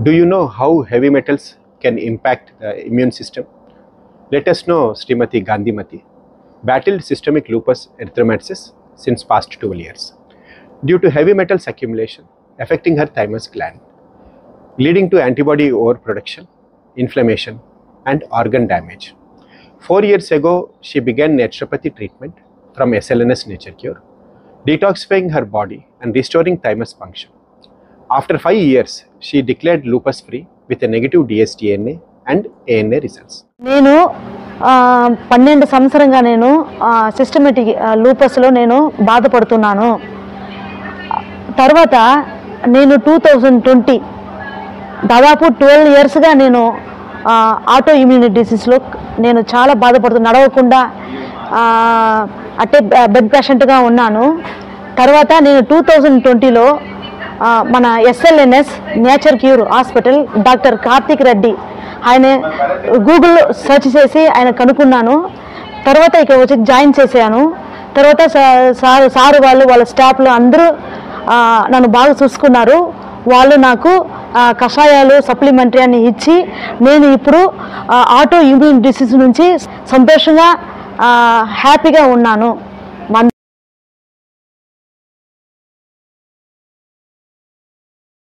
Do you know how heavy metals can impact the immune system? Let us know Srimati Gandhimati battled systemic lupus erythematosus since past 12 years due to heavy metals accumulation affecting her thymus gland, leading to antibody overproduction, inflammation, and organ damage. 4 years ago, she began naturopathy treatment from SLNS Nature Cure, detoxifying her body and restoring thymus function. After 5 years, she declared lupus free with a negative dsDNA and ANA results. నేను 12 సంవత్సరంగా నేను systematic లూపస్లో నేను బాధపడుతున్నాను. తర్వాత నేను 2020 దాదాపు 12 ఇయర్స్గా నేను ఆటో ఇమ్యూనిటీ డిసీజ్లో నేను చాలా బాధపడుతున్నాను. నడవకుండా అట్టే బెడ్ పేషెంట్గా ఉన్నాను. తర్వాత నేను 2020లో మన SLNS nature cure hospital doctor Karthik Reddy ఆయన గూగుల్లో సెర్చ్ చేసి ఆయన కనుక్కున్నాను. తర్వాత ఇక్కడ వచ్చి జాయిన్ చేశాను. తర్వాత సారు వాళ్ళ స్టాఫ్లు అందరూ నన్ను బాగా చూసుకున్నారు. వాళ్ళు నాకు కషాయాలు సప్లిమెంటరీ అని ఇచ్చి నేను ఇప్పుడు ఆటో ఇమ్యూన్ డిసీజ్ నుంచి సంతోషంగా హ్యాపీగా ఉన్నాను.